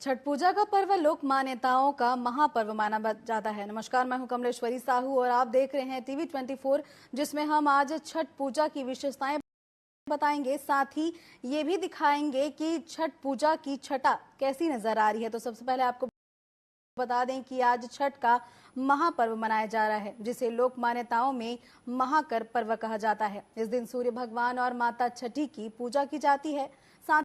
छठ पूजा का पर्व लोक मान्यताओं का महापर्व माना जाता है। नमस्कार, मैं हूं कमलेश्वरी साहू और आप देख रहे हैं टीवी 24, जिसमें हम आज छठ पूजा की विशेषताएं बताएंगे, साथ ही ये भी दिखाएंगे कि छठ पूजा की छटा कैसी नजर आ रही है। तो सबसे पहले आपको बता दें कि आज छठ का महापर्व मनाया जा रहा है, जिसे लोक मान्यताओं में महाकर पर्व कहा जाता है। इस दिन सूर्य भगवान और माता छठी की पूजा की जाती है। साथ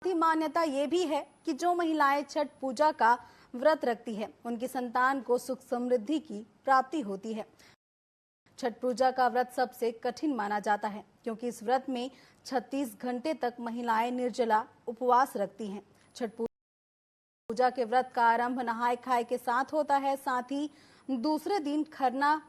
ही मान्यता ये भी है कि जो महिलाएं छठ पूजा का व्रत रखती है, उनकी संतान को सुख समृद्धि की प्राप्ति होती है। छठ पूजा का व्रत सबसे कठिन माना जाता है, क्योंकि इस व्रत में 36 घंटे तक महिलाएं निर्जला उपवास रखती हैं। छठ पूजा के व्रत का आरंभ नहाय खाए के साथ होता है। साथ ही दूसरे दिन खरना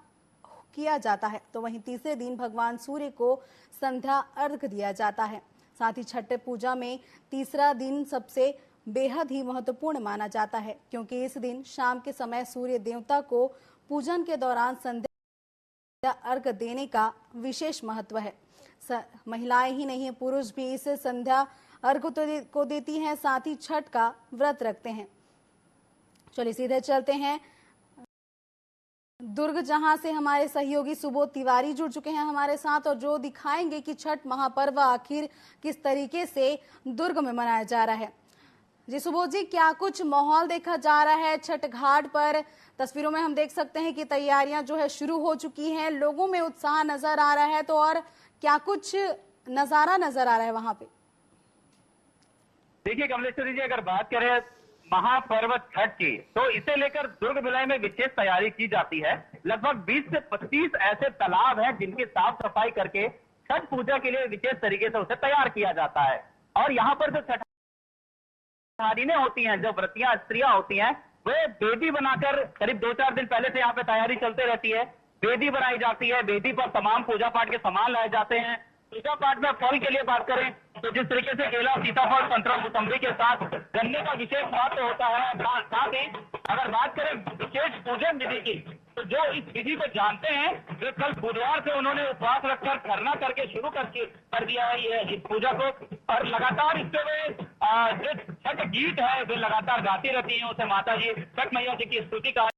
किया जाता है, तो वहीं तीसरे दिन भगवान सूर्य को संध्या अर्घ दिया जाता है। साथ ही छठ पूजा में तीसरा दिन सबसे बेहद ही महत्वपूर्ण माना जाता है, क्योंकि इस दिन शाम के समय सूर्य देवता को पूजन के दौरान संध्या अर्घ देने का विशेष महत्व है। महिलाएं ही नहीं, पुरुष भी इस संध्या अर्घ को देती हैं, साथ ही छठ का व्रत रखते हैं। चलिए सीधे चलते हैं दुर्ग, जहां से हमारे सहयोगी सुबोध तिवारी जुड़ चुके हैं हमारे साथ, और जो दिखाएंगे कि छठ महापर्व आखिर किस तरीके से दुर्ग में मनाया जा रहा है। जी सुबोध जी, क्या कुछ माहौल देखा जा रहा है छठ घाट पर? तस्वीरों में हम देख सकते हैं कि तैयारियां जो है शुरू हो चुकी हैं, लोगों में उत्साह नजर आ रहा है, तो और क्या कुछ नजारा नजर आ रहा है वहां पे? देखिए कमलेश्वरी जी, अगर बात करें महापर्व छठ की, तो इसे लेकर दुर्ग जिले में विशेष तैयारी की जाती है। लगभग 20 से 25 ऐसे तालाब हैं जिनकी साफ सफाई करके छठ पूजा के लिए विशेष तरीके से उसे तैयार किया जाता है। और यहाँ पर जो छठारिनें होती हैं, जो व्रतियां स्त्रियां होती हैं, वे बेदी बनाकर करीब 2-4 दिन पहले से यहाँ पे तैयारी चलते रहती है। बेदी बनाई जाती है, बेदी पर तमाम पूजा पाठ के सामान लाए जाते हैं। पूजा पाठ में फल के लिए बात करें तो जिस तरीके से केला, सीताफल, संतरा, मौसम्बी के साथ गन्ने का विशेष महत्व होता है। साथ ही अगर बात करें विशेष पूजन विधि की, तो जो इस विधि को जानते हैं, वे कल बुधवार से उन्होंने उपवास रखकर खरना करके शुरू कर दिया है ये इस पूजा को। और लगातार इससे वे जो छठ गीत है वे लगातार गाती रहती है। उसे माता जी छठ मैया जी की स्तुति कहा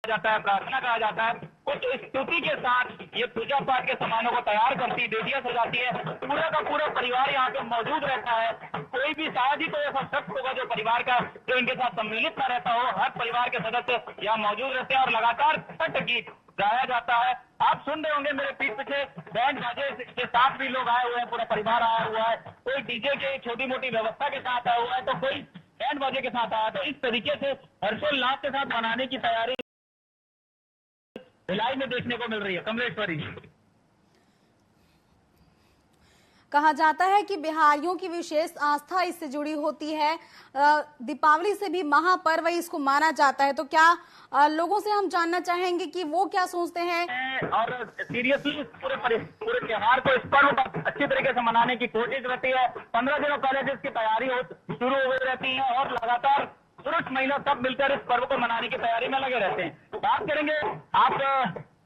जाता है, प्रार्थना कहा जाता है। कुछ स्तुति के साथ ये पूजा पाठ के सामानों को तैयार करती है, बेदियां सजाती है। पूरा का पूरा परिवार यहाँ पे मौजूद रहता है। कोई भी शायद ही कोई ऐसा शख्स होगा जो परिवार का जो इनके साथ सम्मिलित न रहता हो। हर परिवार के सदस्य यहाँ मौजूद रहते हैं और लगातार छठ गीत गाया जाता है। आप सुन रहे होंगे मेरे पीठ पीछे बैंड बाजे के साथ भी लोग आए हुए हैं, पूरा परिवार आया हुआ है। कोई डीजे के छोटी मोटी व्यवस्था के साथ आया हुआ है, तो कोई बैंड बाजे के साथ आया। तो इस तरीके से हर्षोल्लास के साथ मनाने की तैयारी भिलाई में देखने को मिल रही है। कमलेश्वरी, कहा जाता है कि बिहारियों की विशेष आस्था इससे जुड़ी होती है। दीपावली से भी महापर्व इसको माना जाता है, तो क्या लोगों से हम जानना चाहेंगे कि वो क्या सोचते हैं? और सीरियसली पूरे त्योहार को, इस पर्व को अच्छी तरीके से मनाने की कोशिश रहती है। 15 दिनों पहले से इसकी तैयारी शुरू हो गई रहती है और लगातार पुरुष महिला सब मिलकर इस पर्व को मनाने की तैयारी में लगे रहते हैं। तो बात करेंगे, आप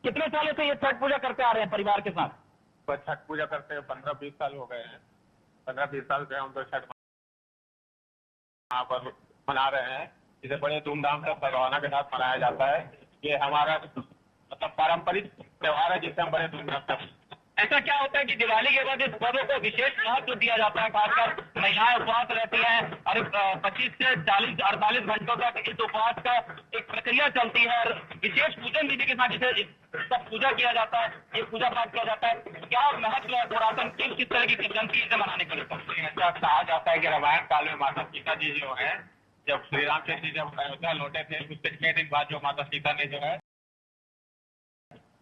कितने सालों से ये छठ पूजा करते आ रहे हैं परिवार के साथ? छठ पूजा करते हैं 15-20 साल हो गए हैं। 15-20 साल से हम तो छठ पर मना रहे हैं। इसे बड़े धूमधाम से सद्भावना के साथ मनाया जाता है। ये हमारा मतलब पारंपरिक त्योहार है जिससे हम बड़े धूमधाम से। ऐसा क्या होता है कि दिवाली के बाद इस पर्व को विशेष महत्व दिया जाता है? खासकर महिलाएं उपवास रहती हैं और 25 से 40-48 घंटों तक इस उपवास का एक प्रक्रिया चलती है और विशेष पूजन विधि के साथ इसे सब पूजा किया जाता है, ये पूजा पाठ किया जाता है। क्या महत्व है पुरातन किस तरह की जनती से मनाने के लिए? ऐसा कहा जाता है कि रामायण काल में माता सीता जी जो है, जब श्री रामचंद्र जी जब अयोध्या लौटे थे, उसके 6 दिन बाद जो माता सीता ने जो है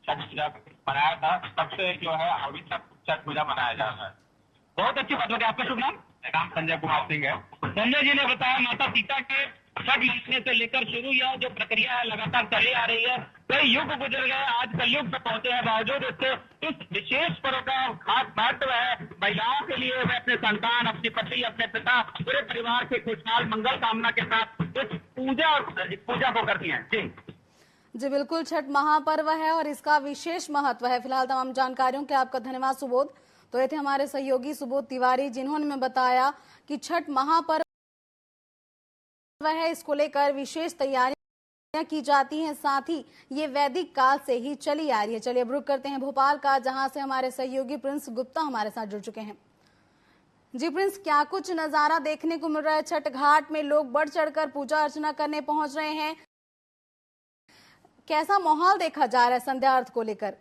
छठ पूजा मनाया था, तब से जो है अभी तक छठ पूजा मनाया जा रहा है। बहुत अच्छी बात है। आपका शुभ नाम? नाम संजय कुमार सिंह है। संजय जी ने बताया माता सीता के छठ मनाने से लेकर शुरू यह जो प्रक्रिया है लगातार चली आ रही है। कई युग गुजर गए, आज कलयुग तक पहुंचे हैं, बावजूद इससे इस विशेष पर्व का खास महत्व है। महिलाओं के लिए वे अपने संतान, अपने पति, अपने पिता, पूरे परिवार के खुशहाल मंगल कामना के साथ इस पूजा को करती हैं। जी बिल्कुल, छठ महापर्व है और इसका विशेष महत्व है। फिलहाल तमाम जानकारियों के आपका धन्यवाद सुबोध। तो ये थे हमारे सहयोगी सुबोध तिवारी, जिन्होंने हमें बताया कि छठ महापर्व है, इसको लेकर विशेष तैयारियां की जाती हैं। साथ ही ये वैदिक काल से ही चली आ रही है। चलिए अब रुक करते हैं भोपाल का, जहां से हमारे सहयोगी प्रिंस गुप्ता हमारे साथ जुड़ चुके हैं। जी प्रिंस, क्या कुछ नजारा देखने को मिल रहा है? छठ घाट में लोग बढ़ चढ़कर पूजा अर्चना करने पहुंच रहे हैं, कैसा माहौल देखा जा रहा है संध्या अर्थ को लेकर?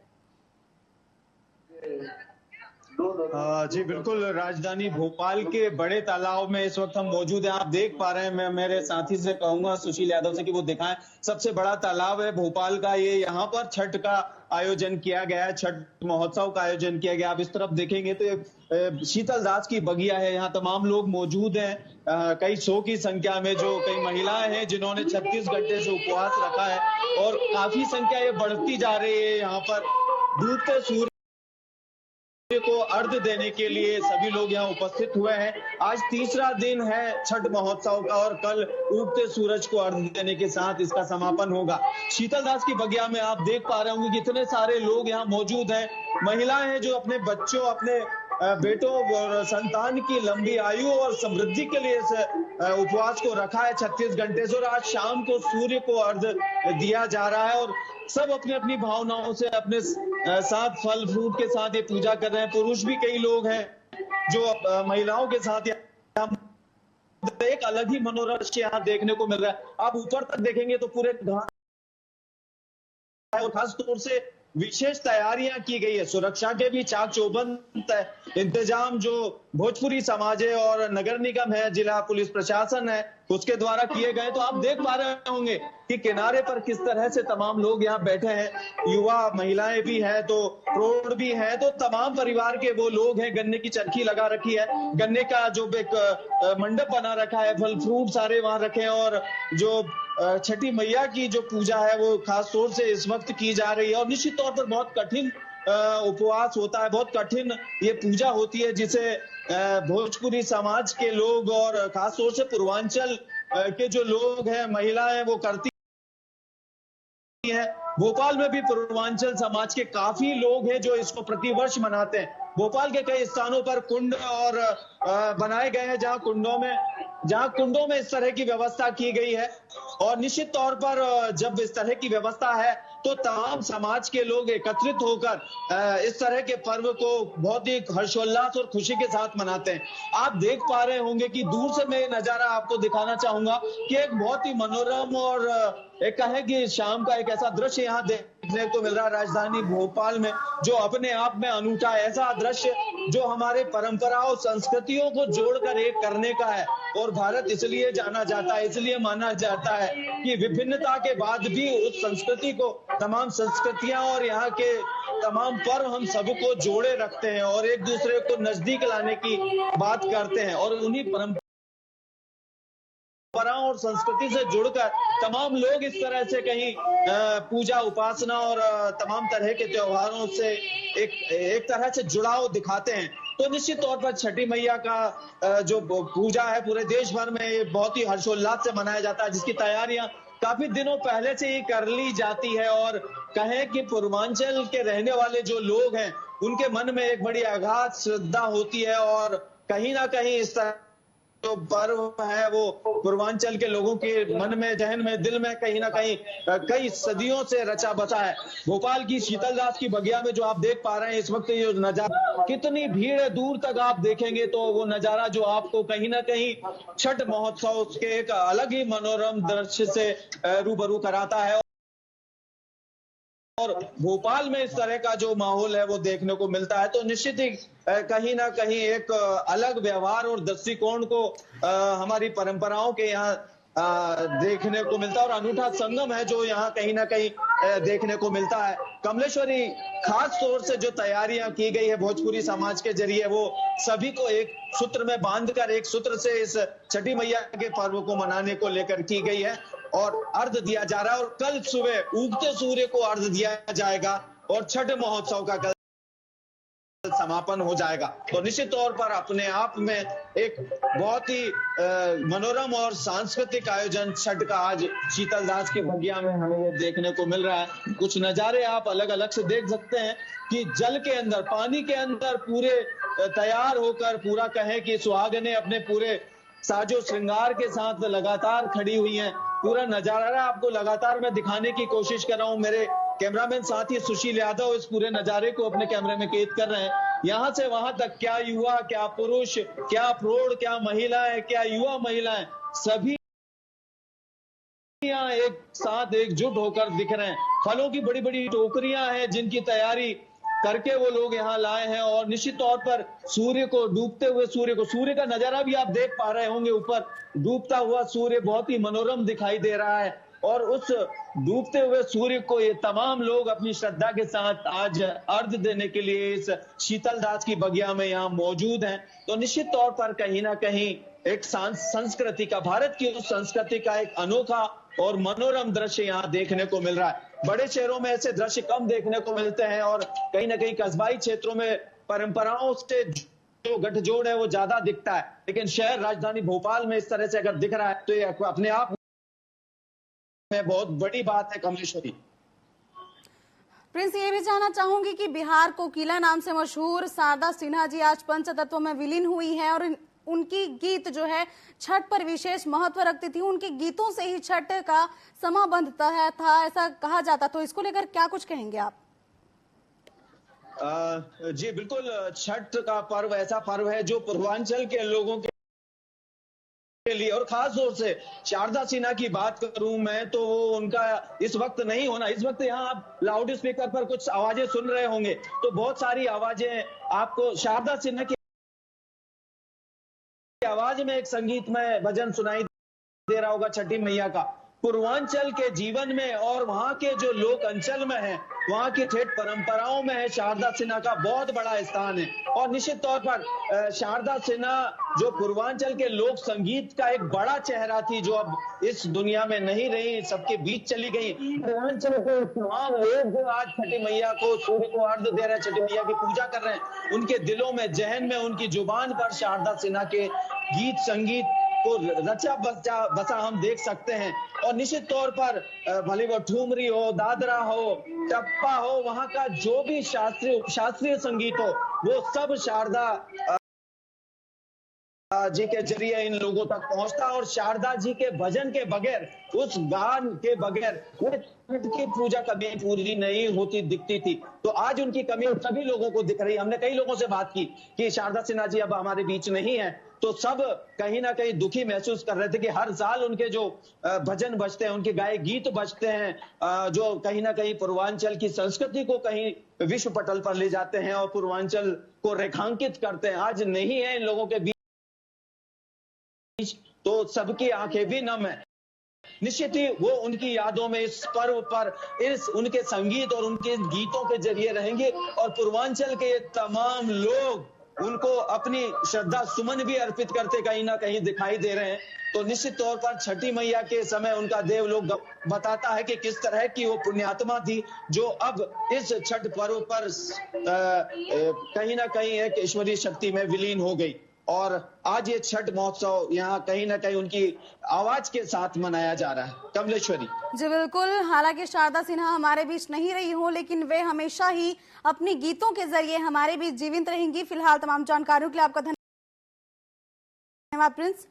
जी बिल्कुल, राजधानी भोपाल के बड़े तालाब में इस वक्त हम मौजूद हैं। आप देख पा रहे हैं, मैं मेरे साथी से कहूंगा सुशील यादव से कि वो दिखाएं। सबसे बड़ा तालाब है भोपाल का ये, यहाँ पर छठ का आयोजन किया गया है, छठ महोत्सव का आयोजन किया गया। आप इस तरफ देखेंगे तो शीतल दास की बगिया है, यहाँ तमाम लोग मौजूद हैं, कई सौ की संख्या में, जो कई महिलाएं हैं जिन्होंने 36 घंटे से उपवास रखा है और काफी संख्या ये बढ़ती जा रही है। यहाँ पर डूबते सूर्य को अर्घ देने के लिए सभी लोग यहाँ उपस्थित हुए हैं। आज तीसरा दिन है छठ महोत्सव का और कल उगते सूरज को अर्घ देने के साथ इसका समापन होगा। शीतल दास की बगिया में आप देख पा रहे होंगे कि कितने सारे लोग यहाँ मौजूद हैं। महिलाएं हैं जो अपने बच्चों, अपने बेटों और संतान की लंबी आयु और समृद्धि के लिए इस उपवास को रखा है 36 घंटे से, और आज शाम को सूर्य को अर्घ दिया जा रहा है और सब अपनी अपनी भावनाओं से अपने साथ फल फ्रूट के साथ ये पूजा कर रहे हैं। पुरुष भी कई लोग हैं जो महिलाओं के साथ एक अलग ही मनोरम यहाँ देखने को मिल रहा है। आप ऊपर तक देखेंगे तो पूरे घाट और खास तौर से विशेष तैयारियां की गई है। सुरक्षा के भी चाक चौबंद इंतजाम जो भोजपुरी समाज है और नगर निगम है, जिला पुलिस प्रशासन है, उसके द्वारा किए गए। तो आप देख पा रहे होंगे कि किनारे पर किस तरह से तमाम लोग यहाँ बैठे हैं। युवा महिलाएं भी हैं, तो प्रौढ़ भी हैं, तो तमाम परिवार के वो लोग हैं। गन्ने की चरखी लगा रखी है, गन्ने का जो एक मंडप बना रखा है, फल फ्रूट सारे वहां रखे हैं और जो छठी मैया की जो पूजा है वो खास तौर से इस वक्त की जा रही है। और निश्चित तौर पर बहुत कठिन उपवास होता है, बहुत कठिन ये पूजा होती है जिसे भोजपुरी समाज के लोग और खास तौर से पूर्वांचल के जो लोग हैं, महिलाएं, वो करती है। भोपाल में भी पूर्वांचल समाज के काफी लोग हैं जो इसको प्रतिवर्ष मनाते हैं। भोपाल के कई स्थानों पर कुंड और बनाए गए हैं जहां कुंडों में इस तरह की व्यवस्था की गई है। और निश्चित तौर पर जब इस तरह की व्यवस्था है तो तमाम समाज के लोग एकत्रित होकर इस तरह के पर्व को बहुत ही हर्षोल्लास और खुशी के साथ मनाते हैं। आप देख पा रहे होंगे कि दूर से मैं नजारा आपको दिखाना चाहूंगा कि एक बहुत ही मनोरम और एक कहे कि शाम का एक ऐसा दृश्य यहाँ देखने को मिल रहा है राजधानी भोपाल में, जो अपने आप में अनूठा है। ऐसा दृश्य जो हमारे परंपराओं, संस्कृतियों को जोड़कर एक करने का है। और भारत इसलिए जाना जाता है, इसलिए माना जाता है कि विभिन्नता के बाद भी उस संस्कृति को, तमाम संस्कृतियां और यहाँ के तमाम पर्व हम सबको जोड़े रखते हैं और एक दूसरे को नजदीक लाने की बात करते हैं। और उन्हीं परंपराओं और संस्कृति से जुड़कर तमाम लोग इस तरह से कहीं पूजा, उपासना और तमाम तरह के त्योहारों से एक तरह से जुड़ाव दिखाते हैं। तो निश्चित तौर पर छठी मैया का जो पूजा है पूरे देश भर में बहुत ही हर्षोल्लास से मनाया जाता है, जिसकी तैयारियां काफी दिनों पहले से ही कर ली जाती है। और कहें कि पूर्वांचल के रहने वाले जो लोग हैं उनके मन में एक बड़ी अगाध श्रद्धा होती है और कहीं ना कहीं इस तरह जो पर्व है वो पूर्वांचल के लोगों के मन में, जहन में, दिल में कहीं ना कहीं कई सदियों से रचा बसा है। भोपाल की शीतल दास की बगिया में जो आप देख पा रहे हैं इस वक्त ये नजारा, कितनी भीड़ है, दूर तक आप देखेंगे तो वो नजारा जो आपको कहीं ना कहीं छठ महोत्सव के एक अलग ही मनोरम दृश्य से रूबरू कराता है। और भोपाल में इस तरह का जो माहौल है वो देखने को मिलता है तो निश्चित ही कहीं ना कहीं एक अलग व्यवहार और दृष्टिकोण को हमारी परंपराओं के यहाँ देखने को मिलता है और अनूठा संगम है जो यहाँ कहीं ना कहीं देखने को मिलता है। कमलेश्वरी, खास तौर से जो तैयारियां की गई है भोजपुरी समाज के जरिए वो सभी को एक सूत्र में बांधकर, एक सूत्र से इस छठी मैया के पर्व को मनाने को लेकर की गई है और अर्घ दिया जा रहा है। और कल सुबह उगते सूर्य को अर्घ दिया जाएगा और छठ महोत्सव का कल समापन हो जाएगा। तो निश्चित तौर पर अपने आप में एक बहुत ही मनोरम और सांस्कृतिक आयोजन छठ का आज शीतल दास की बगिया में हमें ये देखने को मिल रहा है। कुछ नजारे आप अलग अलग से देख सकते हैं कि जल के अंदर, पानी के अंदर पूरे तैयार होकर, पूरा कहें कि सुहागने अपने पूरे साजो श्रृंगार के साथ लगातार खड़ी हुई हैं। पूरा नजारा आपको लगातार मैं दिखाने की कोशिश कर रहा हूं। मेरे कैमरामैन साथी सुशील यादव इस पूरे नजारे को अपने कैमरे में कैद कर रहे हैं। यहाँ से वहां तक क्या युवा, क्या पुरुष, क्या प्रौढ़, क्या महिलाएं, क्या युवा महिलाएं, सभी यहाँ एक साथ एकजुट होकर दिख रहे हैं। फलों की बड़ी बड़ी टोकरियां हैं जिनकी तैयारी करके वो लोग यहाँ लाए हैं। और निश्चित तौर पर सूर्य को, डूबते हुए सूर्य का नजारा भी आप देख पा रहे होंगे। ऊपर डूबता हुआ सूर्य बहुत ही मनोरम दिखाई दे रहा है। और उस डूबते हुए सूर्य को ये तमाम लोग अपनी श्रद्धा के साथ आज अर्घ देने के लिए इस शीतल दास की बगिया में यहाँ मौजूद हैं। तो निश्चित तौर पर कहीं ना कहीं एक संस्कृति का, भारत की उस संस्कृति का एक अनोखा और मनोरम दृश्य यहाँ देखने को मिल रहा है। बड़े शहरों में ऐसे दृश्य कम देखने को मिलते हैं और कहीं ना कहीं कस्बाई क्षेत्रों में परंपराओं से जो गठजोड़ है वो ज्यादा दिखता है। लेकिन शहर राजधानी भोपाल में इस तरह से अगर दिख रहा है तो ये अपने आप में बहुत बड़ी बात है। कमलेश्वरी, प्रिंस, ये भी जानना चाहूंगी कि बिहार कोकिला नाम से मशहूर शारदा सिन्हा जी आज पंचतत्व में विलीन हुई हैं और उनकी गीत जो है छठ पर विशेष महत्व रखती थी। उनके गीतों से ही छठ का समा बंधता है था, ऐसा कहा जाता। तो इसको लेकर क्या कुछ कहेंगे आप? जी बिल्कुल, छठ का पर्व ऐसा पर्व है जो पूर्वांचल के लोगों के लिए, और खास तौर से शारदा सिन्हा की बात करूं मैं तो वो उनका इस वक्त नहीं होना, इस वक्त यहाँ आप लाउड स्पीकर पर कुछ आवाजें सुन रहे होंगे तो बहुत सारी आवाजें आपको शारदा सिन्हा की आवाज में एक संगीतमय भजन सुनाई दे रहा होगा छठी मैया का। पूर्वांचल के जीवन में और वहां के जो लोक अंचल में है, वहां की ठेठ परंपराओं में है शारदा सिन्हा का बहुत बड़ा स्थान है। और निश्चित तौर पर शारदा सिन्हा जो पूर्वांचल के लोक संगीत का एक बड़ा चेहरा थी, जो अब इस दुनिया में नहीं रही, सबके बीच चली गई। पूर्वांचल के तमाम लोग आज छठी मैया को, सूर्य को अर्घ दे रहे हैं, छठी मैया की पूजा कर रहे हैं। उनके दिलों में, जहन में, उनकी जुबान पर शारदा सिन्हा के गीत संगीत को रचा बसा हम देख सकते हैं। और निश्चित तौर पर भले वो ठुमरी हो, दादरा हो, टप्पा हो, वहां का जो भी शास्त्रीय संगीत हो, वो सब शारदा जी के जरिए इन लोगों तक पहुंचता। और शारदा जी के भजन के बगैर, उस गान के बगैर छठ की पूजा कभी पूरी नहीं होती दिखती थी। तो आज उनकी कमी सभी लोगों को दिख रही है। हमने कई लोगों से बात की कि शारदा सिन्हा जी अब हमारे बीच नहीं है, तो सब कहीं ना कहीं दुखी महसूस कर रहे थे कि हर साल उनके जो भजन बजते हैं, उनके गाए गीत बजते हैं, जो कहीं ना कहीं पूर्वांचल की संस्कृति को कहीं विश्व पटल पर ले जाते हैं और पूर्वांचल को रेखांकित करते हैं, आज नहीं है इन लोगों के बीच, तो सबकी आंखें भी नम है। निश्चित ही वो उनकी यादों में इस पर्व पर इस उनके संगीत और उनके गीतों के जरिए रहेंगे। और पूर्वांचल के तमाम लोग उनको अपनी श्रद्धा सुमन भी अर्पित करते कहीं ना कहीं दिखाई दे रहे हैं। तो निश्चित तौर पर छठी मैया के समय उनका देवलोक बताता है कि किस तरह की वो पुण्यात्मा थी, जो अब इस छठ पर्व पर कहीं ना कहीं एक ईश्वरीय शक्ति में विलीन हो गई। और आज ये छठ महोत्सव यहाँ कहीं ना कहीं उनकी आवाज के साथ मनाया जा रहा है। कमलेश्वरी जी बिल्कुल, हालांकि शारदा सिन्हा हमारे बीच नहीं रही हो, लेकिन वे हमेशा ही अपनी गीतों के जरिए हमारे बीच जीवित रहेंगी। फिलहाल तमाम जानकारियों के लिए आपका धन्यवाद प्रिंस।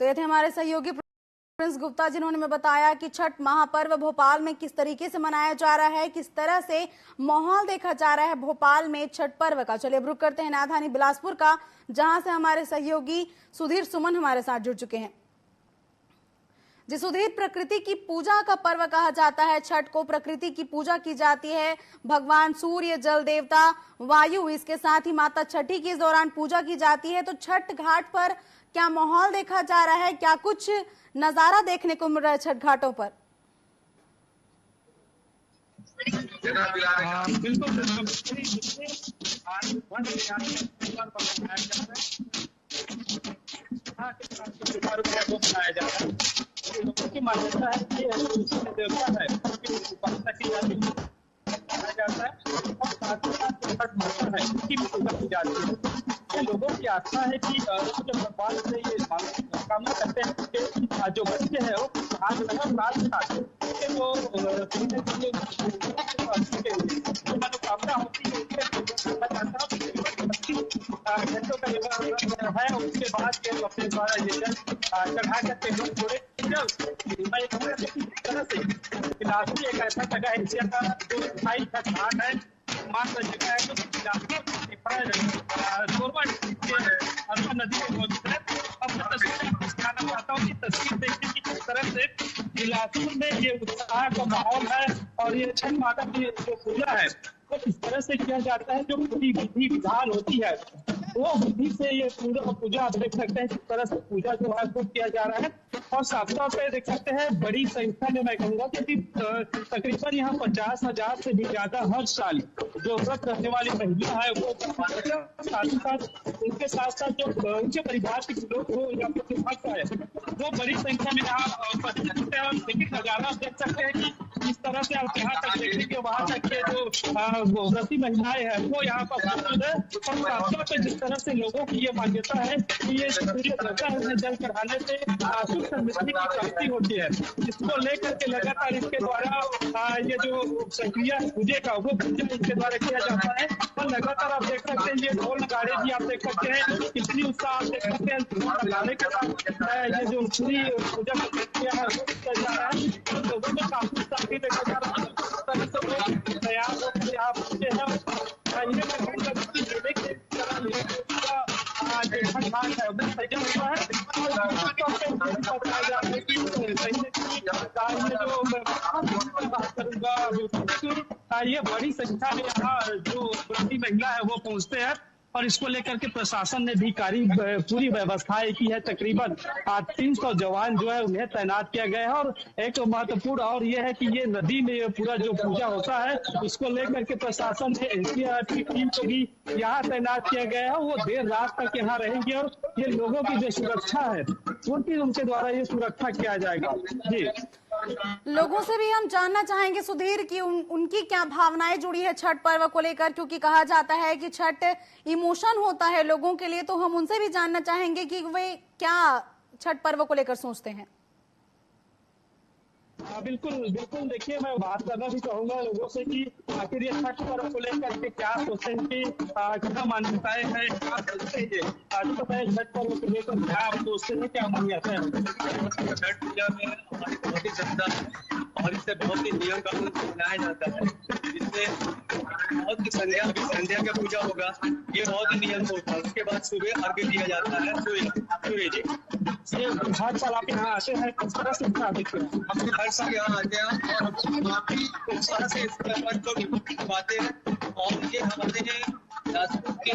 तो ये थे हमारे सहयोगी प्रिंस गुप्ता, जिन्होंने हमें बताया कि छठ महापर्व भोपाल में किस तरीके से मनाया जा रहा है, किस तरह से माहौल देखा जा रहा है भोपाल में छठ पर्व का। चलिए अब रुक करते हैं राजधानी बिलासपुर का, जहां से हमारे सहयोगी सुधीर सुमन हमारे साथ जुड़ चुके हैं। जी सुधीर, प्रकृति की पूजा का पर्व कहा जाता है छठ को, प्रकृति की पूजा की जाती है, भगवान सूर्य, जल देवता, वायु, इसके साथ ही माता छठी की इस दौरान पूजा की जाती है। तो छठ घाट पर क्या माहौल देखा जा रहा है, क्या कुछ नजारा देखने को मिल रहा है छठ घाटों पर? लोगों की मान्यता है कि देवता है, उपासना की जाती है जाता है और साथ ही साथ छठ माता है, इसकी पूजा की जाती है। ये लोगों की आस्था है कि जब भगवान से ये कामना करते हैं कि जो बच्चे हैं वो आज वो मनोकामना होती है, घंटों का है। उसके बाद अपने द्वारा ये चढ़ा करके लोग थोड़े मैं कहूँगा कि इस तरह से बिलासपुर एक ऐसा जगह है एशिया का जो स्थायी घाट है, मात्र जगह है जो अरबा नदी में मौजूद है। अब मैं तस्वीर दिखाना चाहता हूँ कि तस्वीर देखिए कि किस तरह से बिलासपुर में ये उत्साह का माहौल है और ये छठ माता की जो पूजा है वो इस तरह से किया जाता है, जो पूरी विधि विधान होती है वो विधि से ये पूजा आप देख सकते हैं किस तरह से पूजा जो है वो किया जा रहा है। और साथ साथ पे देख सकते हैं बड़ी संख्या में मैं कहूँगा कि तकरीबन यहाँ 50,000 से भी ज्यादा हर साल जो व्रत रखने वाली महिला है वो साथ ही साथ उनके साथ साथ जो उनके परिवार के लोग हो या फिर भक्त है वो बड़ी संख्या में यहाँ उपस्थित होते हैं। लेकिन नजारा देख सकते हैं कि इस तरह से आप यहाँ तक देखेंगे वहाँ तक के जो व्रती महिलाएं हैं वो यहाँ पर मौजूद है। और खासतौर पर जिस तरह से लोगों की ये मान्यता है कि ये सूर्य देवता है उन्हें जल चढ़ाने से सुख समृद्धि की प्राप्ति होती है, इसको लेकर के लगातार इसके द्वारा ये जो प्रक्रिया पूजे का वो पूजा इसके द्वारा किया जाता है। और लगातार आप देख सकते हैं ये ढोल नगाड़े भी आप देख सकते हैं, कितनी उत्साह आप देख सकते हैं नगाड़े के साथ ये जो पूरी पूजा की प्रक्रिया है वो किया जा रहा है। लोगों में काफी उत्साह भी देखा जा रहा है, तैयार होकर यहाँ पहुंचे हैं। ये बड़ी संख्या में यहाँ जो व्रती महिला है वो पहुंचते हैं और इसको लेकर के प्रशासन ने भी पूरी व्यवस्थाएं की है। तकरीबन 300 जवान जो है उन्हें तैनात किया गया है। और एक महत्वपूर्ण और ये है कि ये नदी में पूरा जो पूजा होता है उसको लेकर के प्रशासन ने एनसीआरटी की टीम को भी यहाँ तैनात किया गया है। वो देर रात तक यहाँ रहेंगे और ये लोगों की जो सुरक्षा है उनके द्वारा ये सुरक्षा किया जाएगा। जी लोगों से भी हम जानना चाहेंगे सुधीर कि उनकी क्या भावनाएं जुड़ी है छठ पर्व को लेकर, क्योंकि कहा जाता है कि छठ इमोशन होता है लोगों के लिए, तो हम उनसे भी जानना चाहेंगे कि वे क्या छठ पर्व को लेकर सोचते हैं। बिल्कुल बिल्कुल, देखिए मैं बात करना भी चाहूंगा लोगों से कि आखिर ये छठ पर्व को लेकर के क्या सोचते हैं कि क्या मान्यताएं हैं, क्या सोचते हैं आज बताए छठ पर्व को लेकर क्या आप सोचते हैं, क्या मान्यता है। छठ पूजा में हमारी बहुत ही श्रद्धा है और इससे बहुत ही नियम कानून बनाया जाता है, जिससे बहुत ही संध्या का पूजा होगा, ये बहुत ही नियम होता है। उसके बाद सुबह अर्घ्य दिया जाता है सूर्य जी। हर साल आप यहाँ आते हैं, किस तरह से हम हर साल यहाँ आते हैं और काफी उत्साह से इस पर्व को निभाते हैं। और ये हमारे राजपूत के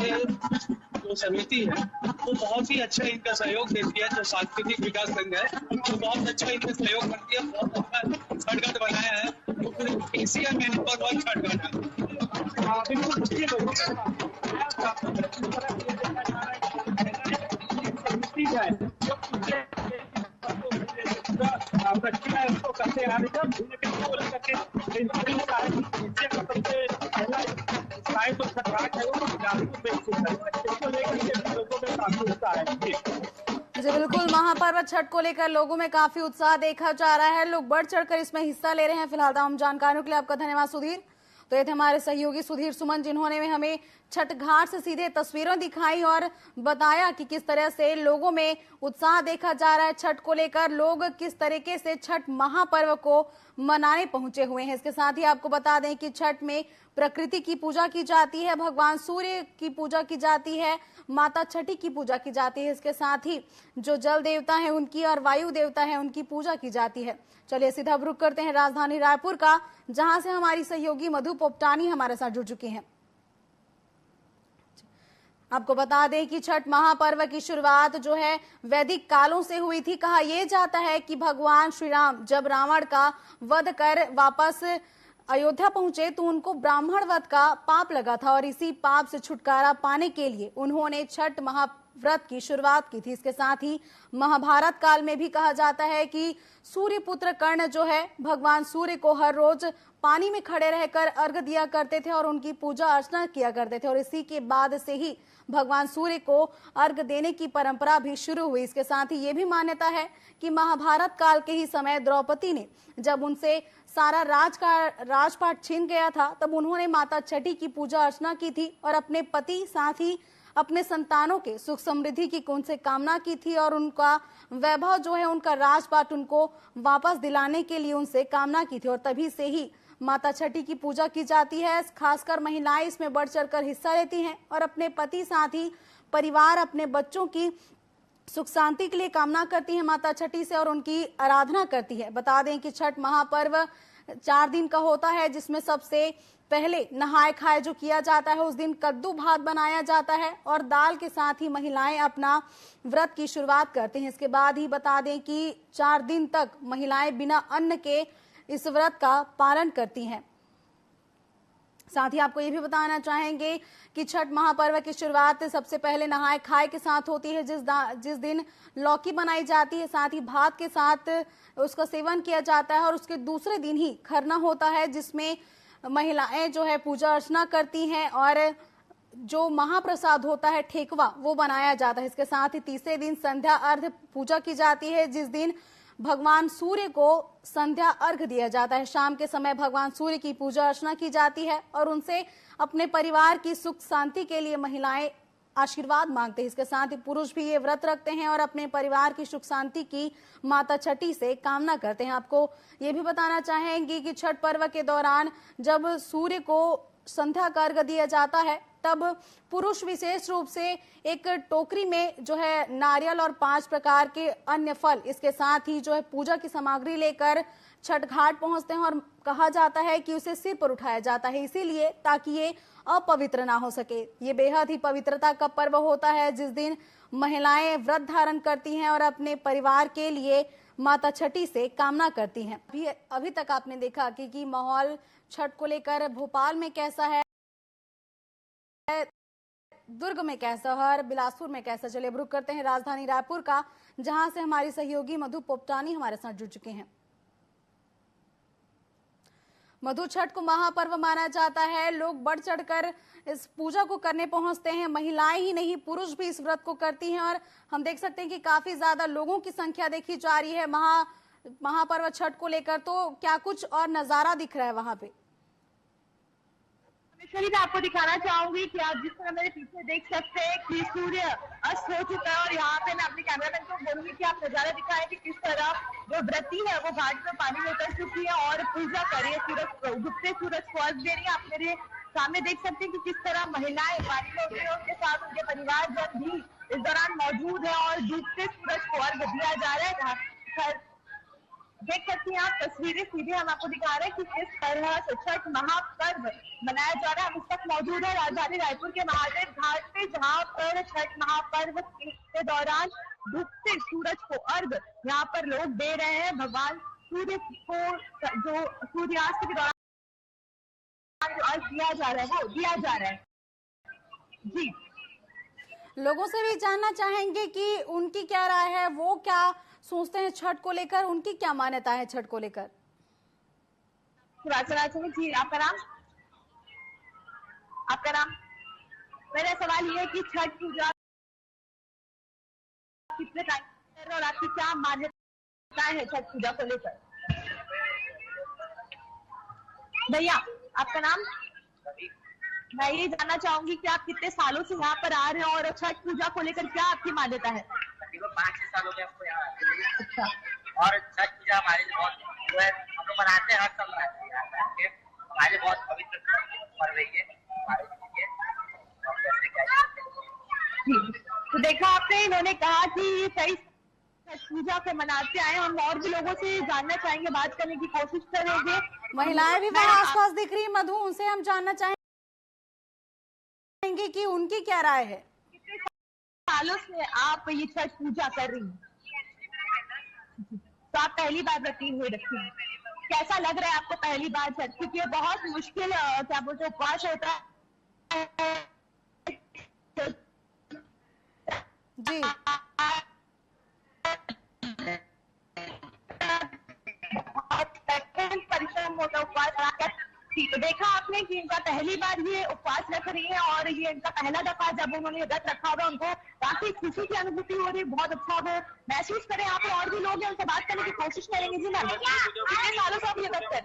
जो समिति है वो बहुत ही अच्छा इनका सहयोग देती है। जो सांस्कृतिक विकास संघ है वो बहुत अच्छा इनका सहयोग करती है, बहुत अच्छा छठ घाट बनाया है, वो पूरे एशिया में नंबर 1 छठ घाट जी बिल्कुल, महापर्व छठ को लेकर लोगों में काफी उत्साह देखा जा रहा है, लोग बढ़ चढ़कर इसमें हिस्सा ले रहे हैं। फिलहाल तमाम जानकारियों के लिए आपका धन्यवाद सुधीर। तो ये थे हमारे सहयोगी सुधीर सुमन, जिन्होंने हमें छठ घाट से सीधे तस्वीरें दिखाई और बताया कि किस तरह से लोगों में उत्साह देखा जा रहा है छठ को लेकर, लोग किस तरीके से छठ महापर्व को मनाने पहुंचे हुए हैं। इसके साथ ही आपको बता दें कि छठ में प्रकृति की पूजा की जाती है, भगवान सूर्य की पूजा की जाती है, माता छठी की पूजा की जाती है। इसके साथ ही जो जल देवता है उनकी और वायु देवता है उनकी पूजा की जाती है। चलिए सीधा रुख करते हैं राजधानी रायपुर का, जहां से हमारी सहयोगी मधु पोपटानी हमारे साथ जुड़ चुकी हैं। आपको बता दें कि छठ महापर्व की शुरुआत जो है वैदिक कालों से हुई थी। कहा यह जाता है कि भगवान श्री राम जब रावण का वध कर वापस अयोध्या पहुंचे तो उनको ब्राह्मण वध का पाप लगा था और इसी पाप से छुटकारा पाने के लिए उन्होंने छठ महाव्रत की शुरुआत की थी। इसके साथ ही महाभारत काल में भी कहा जाता है कि सूर्यपुत्र कर्ण जो है भगवान सूर्य को हर रोज पानी में खड़े रहकर अर्घ दिया करते थे और उनकी पूजा अर्चना किया करते थे और इसी के बाद से ही भगवान सूर्य को अर्घ देने की परंपरा भी शुरू हुई। इसके साथ ही ये भी मान्यता है कि महाभारत काल के ही समय द्रौपदी ने जब उनसे सारा राजपाट छीन गया था तब उन्होंने माता छठी की पूजा अर्चना की थी और अपने पति साथ ही अपने संतानों के सुख समृद्धि की उनसे कामना की थी और उनका वैभव जो है, उनका राजपाट उनको वापस दिलाने के लिए उनसे कामना की थी। और तभी से ही माता छठी की पूजा की जाती है। खासकर महिलाएं इसमें बढ़ चढ़कर हिस्सा लेती हैं और अपने पति, साथ ही परिवार, अपने बच्चों की सुख शांति के लिए कामना करती हैं माता छठी से और उनकी आराधना करती है। बता दें कि छठ महापर्व 4 दिन का होता है, जिसमें सबसे पहले नहाय खाए जो किया जाता है, उस दिन कद्दू भात बनाया जाता है और दाल के साथ ही महिलाएं अपना व्रत की शुरुआत करती हैं। इसके बाद ही बता दें कि 4 दिन तक महिलाएं बिना अन्न के इस व्रत का पालन करती हैं। साथ ही आपको ये भी बताना चाहेंगे कि छठ महापर्व की शुरुआत सबसे पहले नहाय खाए के साथ होती है, जिस दिन लौकी बनाई जाती है, साथ ही भात के साथ उसका सेवन किया जाता है और उसके दूसरे दिन ही खरना होता है, जिसमें महिलाएं जो है पूजा अर्चना करती हैं और जो महाप्रसाद होता है ठेकवा वो बनाया जाता है। इसके साथ ही तीसरे दिन संध्या अर्घ पूजा की जाती है, जिस दिन भगवान सूर्य को संध्या अर्घ दिया जाता है। शाम के समय भगवान सूर्य की पूजा अर्चना की जाती है और उनसे अपने परिवार की सुख शांति के लिए महिलाएं आशीर्वाद मांगते हैं। इसके साथ ही पुरुष भी ये व्रत रखते हैं और अपने परिवार की सुख शांति की माता छठी से कामना करते हैं। आपको ये भी बताना चाहेंगे कि छठ पर्व के दौरान जब सूर्य को संध्या का अर्घ दिया जाता है, तब पुरुष विशेष रूप से एक टोकरी में जो है नारियल और 5 प्रकार के अन्य फल, इसके साथ ही जो है पूजा की सामग्री लेकर छठ घाट पहुंचते हैं और कहा जाता है कि उसे सिर पर उठाया जाता है, इसीलिए ताकि ये अपवित्र ना हो सके। ये बेहद ही पवित्रता का पर्व होता है, जिस दिन महिलाएं व्रत धारण करती हैं और अपने परिवार के लिए माता छठी से कामना करती हैं। अभी तक आपने देखा कि माहौल छठ को लेकर भोपाल में कैसा है, दुर्ग में कैसा है और बिलासपुर में कैसा। चलिए अब रुक करते हैं राजधानी रायपुर का, जहां से हमारी सहयोगी मधु पोपटानी हमारे साथ जुड़ चुके हैं। मधु, छठ को महापर्व माना जाता है, लोग बढ़ चढ़कर इस पूजा को करने पहुंचते हैं। महिलाएं ही नहीं, पुरुष भी इस व्रत को करती हैं और हम देख सकते हैं कि काफी ज्यादा लोगों की संख्या देखी जा रही है महापर्व छठ को लेकर। तो क्या कुछ और नजारा दिख रहा है वहां पे? मैं आपको दिखाना चाहूंगी कि आप जिस तरह मेरे पीछे देख सकते हैं कि सूर्य अस्त हो चुका है और यहाँ पे मैं अपने कैमरामैन को बोलूंगी कि आप नजारा दिखाएं कि किस तरह जो व्रती है वो घाट में पानी में उतर चुकी है और पूजा कर रही है, सूरज डूबते सूरज को अर्घ दे रही है। आप मेरे सामने देख सकते हैं कि किस तरह महिलाएं पानी में उतरी है, उनके साथ उनके परिवारजन भी इस दौरान मौजूद है और डूबते सूरज को अर्घ दिया जा रहा है। देख सकते हैं आप तस्वीरें, सीधे हम आपको दिखा रहे हैं कि किस तरह से छठ महापर्व मनाया जा रहा है। हम इस वक्त मौजूद है राजधानी रायपुर के महादेव घाट पे, जहां पर छठ महापर्व के दौरान डूबते सूरज को अर्घ यहाँ पर लोग दे रहे हैं। भगवान सूर्य को जो सूर्यास्त के दौरान जो अर्घ दिया जा रहा है वो दिया जा रहा है। जी, लोगों से भी जानना चाहेंगे कि उनकी क्या राय है, वो क्या सोचते हैं छठ को लेकर, उनकी क्या मान्यता है छठ को लेकर। जी, आपका नाम? मेरा सवाल ये है कि छठ पूजा कितने टाइम और आपकी क्या मान्यता है छठ पूजा को लेकर? भैया, आपका नाम? मैं ये जानना चाहूंगी कि आप कितने सालों से यहाँ पर आ रहे हैं और छठ पूजा को लेकर क्या आपकी मान्यता है? 5-6 साल हो गए हमको यहाँ। अच्छा। और छठ पूजा हमारे लिए बहुत जो है हम लोग मनाते हैं, हर साल मनाते हैं। हमारे बहुत पवित्र पर्व है ये हमारे लिए। तो देखा आपने, इन्होंने कहा कि सही छठ पूजा को मनाते आए। हम और भी लोगों से जानना चाहेंगे, बात करने की कोशिश करेंगे। महिलाएं भी वहाँ आसपास दिख रही है मधु, उनसे हम जानना चाहेंगे कि उनकी क्या राय है। कितने सालों से आप ये छठ पूजा कर रही हैं? तो आप पहली बार रखी हैं, कैसा लग रहा है आपको पहली बार छठ? क्योंकि ये बहुत मुश्किल क्या बोलते उपवास होता है जी। परिश्रम होता है उपवास। तो देखा आपने कि इनका पहली बार ये उपवास रख रही है और ये इनका पहला दफा जब उन्होंने व्रत रखा होगा, उनको काफी खुशी की अनुभूति हो रही है, बहुत अच्छा वो महसूस करें। यहाँ पर और भी लोग हैं, उनसे बात करने की कोशिश करेंगे। जी मैम, कितने सालों से आप ये व्रत कर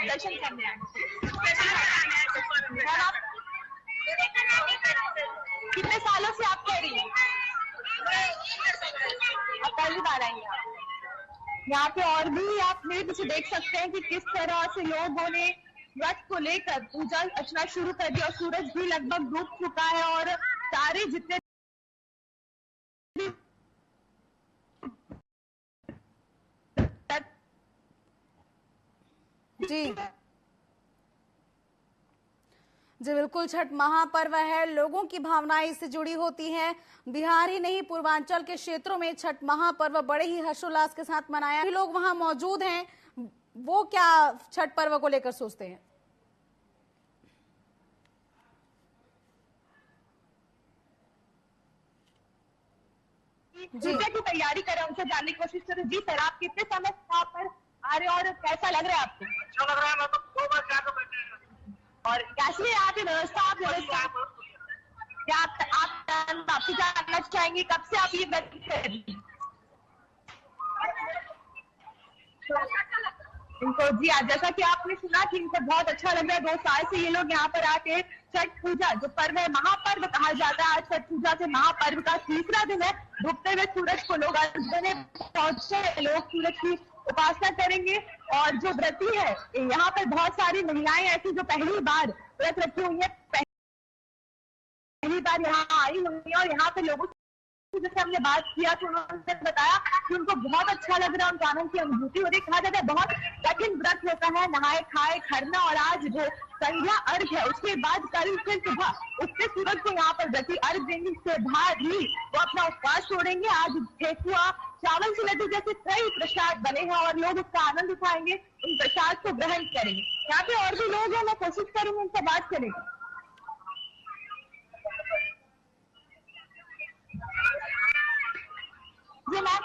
दर्शन करने आए? कितने सालों से आप कर रही हैं? आप पहली बार आई हैं? यहाँ पे और भी आप मेरे पीछे देख सकते हैं कि किस तरह से लोगों ने व्रत को लेकर पूजा अर्चना शुरू कर दी और सूरज भी लगभग डूब चुका है और सारे जितने जी जी बिल्कुल, छठ महापर्व है, लोगों की भावनाएं इससे जुड़ी होती हैं। बिहार ही नहीं, पूर्वांचल के क्षेत्रों में छठ महापर्व बड़े ही हर्षोल्लास के साथ मनाया। लोग वहां मौजूद हैं, वो क्या छठ पर्व को लेकर सोचते हैं? पूजा की तैयारी करें, उनसे जानने की कोशिश करें। जी सर, आप कितने समय से यहाँ पर आ रहे हैं और कैसा लग रहा है आपको? अच्छा लग रहा है, मैं तो 2 बार 4 बार बैठे हैं। और कैसी है यहाँ की व्यवस्था? आप क्या आप वापसी जानना चाहेंगे, कब से आप ये व्रत कर रही हैं? इनको जी आज जैसा कि आपने सुना कि इनको बहुत अच्छा लग रहा है। 2 साल से ये लोग यहाँ पर आके छठ पूजा जो पर्व है, महापर्व कहा जाता है, आज छठ पूजा से महापर्व का तीसरा दिन है। डूबते हुए सूरज को लोग पहुंचे, लोग सूरज की उपासना करेंगे। और जो व्रती है यहाँ पर बहुत सारी महिलाएं ऐसी जो पहली बार व्रत रखी हुई है, पहली बार यहाँ आई हुई है और यहाँ पे लोगों जैसे हमने बात किया तो उन्होंने बताया कि उनको बहुत अच्छा लग रहा है, उनको आनंद की अनुभूति हो रही। कहा जाता है बहुत कठिन व्रत होता है, नहाए खाए खरना, और आज जो संध्या अर्घ है उसके बाद कल फिर सुबह उगते सूरज को यहाँ पर व्रती अर्घ देंगे। इसके बाद ही वो अपना उपवास छोड़ेंगे। आज ठेकुआ, चावल से लड्डू जैसे कई प्रसाद बने हैं और लोग उसका आनंद उठाएंगे, उन प्रसाद को ग्रहण करेंगे। यहाँ पे और भी लोग हैं, मैं कोशिश करूंगी उनसे बात करेंगे। जी मैम,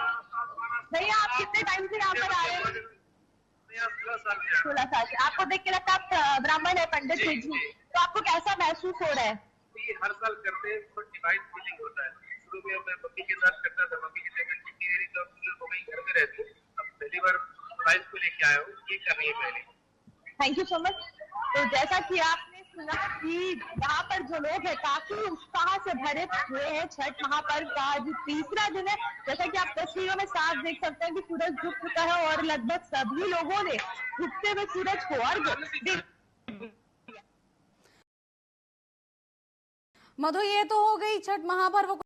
भैया आप कितने टाइम से यहाँ पर आ रहे हैं? 16 साल से। आपको देख के लगता है आप ब्राह्मण है, पंडित जी, तो आपको कैसा महसूस हो रहा है? हर साल करते हैं, तो डिवाइड फीलिंग होता है। शुरू में मैं मम्मी के साथ करता था, मम्मी की तबीयत ठीक नहीं रही तो हो गई, घर में रहती। अब पहली बार वाइफ को लेके आया हूँ, ये कर रही है पहले। Thank you so much. तो जैसा कि आपने सुना कि यहाँ पर जो लोग हैं काफी उत्साह से भरे हुए हैं। छठ महापर्व का आज तीसरा दिन है। जैसा कि आप तस्वीरों में साफ देख सकते हैं कि सूरज डूब चुका है और लगभग सभी लोगों ने डूबते हुए सूरज को अर्घ। मधु, ये तो हो गई छठ महापर्व को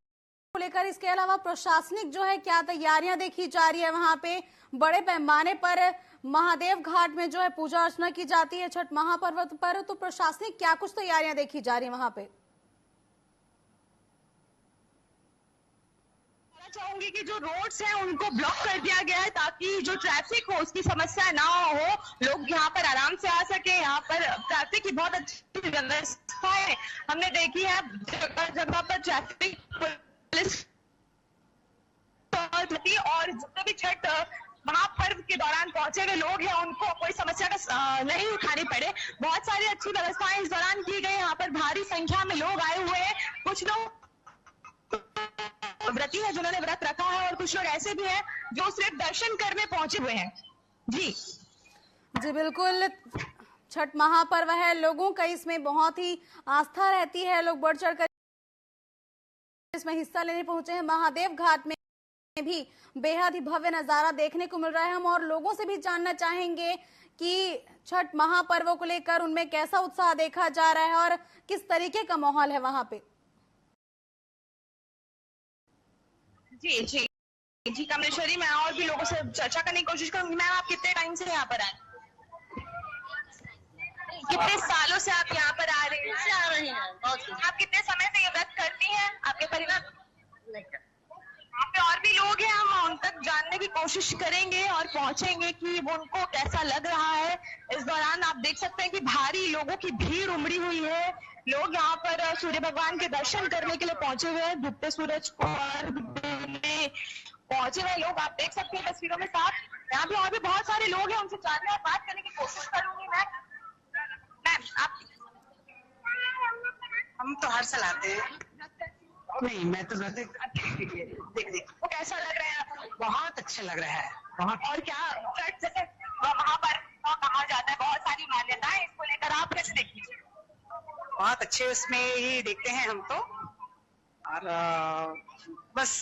लेकर। इसके अलावा प्रशासनिक जो है क्या तैयारियां देखी जा रही है? वहां पे बड़े पैमाने पर महादेव घाट में जो है पूजा अर्चना की जाती है छठ महापर्व पर, तो प्रशासनिक क्या कुछ तैयारियां देखी जा रही है वहां पे? चाहूंगी कि जो रोड्स हैं उनको ब्लॉक कर दिया गया है ताकि जो ट्रैफिक हो उसकी समस्या ना हो, लोग यहाँ पर आराम से आ सके। यहाँ पर ट्रैफिक की बहुत अच्छी व्यवस्था है, हमने देखी है जगह जगह पर ट्रैफिक पुलिस और जितने भी छठ महापर्व के दौरान पहुंचे हुए लोग हैं उनको कोई समस्या का नहीं उठानी पड़े। बहुत सारी अच्छी व्यवस्थाएं इस दौरान की गई। यहाँ पर भारी संख्या में लोग आए हुए हैं। कुछ लोग व्रती है जिन्होंने व्रत रखा है और कुछ लोग ऐसे भी हैं जो सिर्फ दर्शन करने पहुंचे हुए हैं। जी बिल्कुल, छठ महापर्व है, लोगों का इसमें बहुत ही आस्था रहती है, लोग बढ़ चढ़ कर इसमें हिस्सा लेने पहुंचे हैं। महादेव घाट में भी बेहद ही भव्य नजारा देखने को मिल रहा है। हम और लोगों से भी जानना चाहेंगे कि छठ महापर्व को लेकर उनमें कैसा उत्साह देखा जा रहा है और किस तरीके का माहौल है वहां पे। जी कमलेश्वरी, मैं और भी लोगों से चर्चा करने की कोशिश करूंगी। मैम, आप कितने टाइम से यहाँ पर आए? कितने सालों से आप यहाँ पर आ रही हैं? आप कितने समय से ये व्रत करती हैं? आपके परिवार यहाँ पे और भी लोग हैं, हम उन तक जानने की कोशिश करेंगे और पहुंचेंगे कि वो उनको कैसा लग रहा है। इस दौरान आप देख सकते हैं कि भारी लोगों की भीड़ उमड़ी हुई है। लोग यहाँ पर सूर्य भगवान के दर्शन करने के लिए पहुंचे हुए हैं। डूबते सूरज को पहुंचे हुए लोग आप देख सकते हैं तस्वीरों में साफ। यहाँ पे और भी बहुत सारे लोग हैं, उनसे जानने और बात करने की कोशिश करूंगी। मैम आप? हम तो हर साल आते हैं। नहीं, मैं तो देख वो कैसा लग रहा है आपको? बहुत अच्छा लग रहा है, बहुत। और क्या जैसे वहाँ पर कहा जाता है बहुत सारी मान्यताएं, इसको लेकर आप कैसे देखिए? बहुत अच्छे उसमें ही देखते हैं हम तो। और बस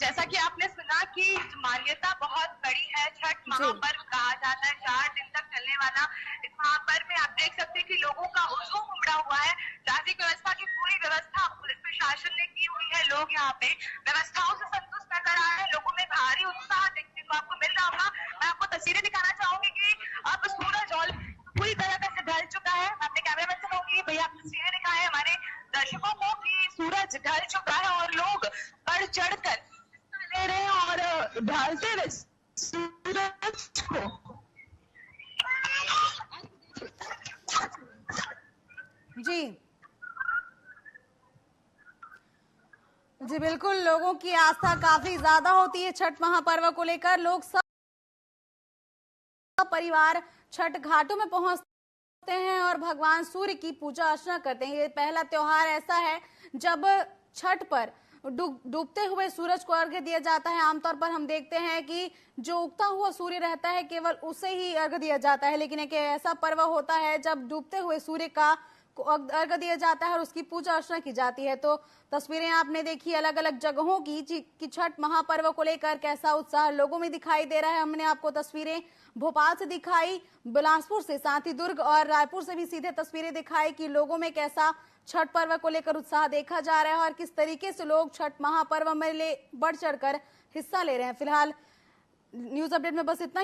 जैसा कि आपने सुना कि मान्यता बहुत बड़ी है, छठ महापर्व कहा जाता है, 4 दिन तक चलने वाला इस महापर्व में आप देख सकते हैं कि लोगों का हुजूम उमड़ा हुआ है। ट्रैफिक व्यवस्था की पूरी व्यवस्था पुलिस प्रशासन ने की हुई है। लोग यहाँ पे व्यवस्थाओं से संतुष्ट नजर आ रहे हैं। लोगों में भारी उत्साह देखने को आपको मिल रहा होगा। मैं आपको तस्वीरें दिखाना चाहूंगी कि अब सूरज और पूरी तरह से ढल चुका है। मैं अपने कैमरामैन से कहूंगी भैया आप तस्वीरें दिखाएं हमारे दर्शकों को कि सूरज ढल चुका है और लोग बढ़ चढ़ कर ले रहे हैं और ढलते हुए सूरज को जी बिल्कुल, लोगों की आस्था काफी ज्यादा होती है छठ महापर्व को लेकर। लोग सब परिवार छठ घाटों में पहुंचते हैं और भगवान सूर्य की पूजा अर्चना करते हैं। ये पहला त्योहार ऐसा है जब छठ पर डूबते हुए सूरज को अर्घ्य दिया जाता है। आमतौर पर हम देखते हैं कि जो उगता हुआ सूर्य रहता है केवल उसे ही अर्घ्य दिया जाता है, लेकिन एक ऐसा पर्व होता है जब डूबते हुए सूर्य का अर्घ्य दिया जाता है और उसकी पूजा अर्चना की जाती है। तो तस्वीरें आपने देखी अलग अलग जगहों की छठ महापर्व को लेकर कैसा उत्साह लोगों में दिखाई दे रहा है। हमने आपको तस्वीरें भोपाल से दिखाई, बिलासपुर से, साथ ही दुर्ग और रायपुर से भी सीधे तस्वीरें दिखाई कि लोगों में कैसा छठ पर्व को लेकर उत्साह देखा जा रहा है और किस तरीके से लोग छठ महापर्व में बढ़ चढ़कर हिस्सा ले रहे हैं। फिलहाल न्यूज अपडेट में बस इतना ही।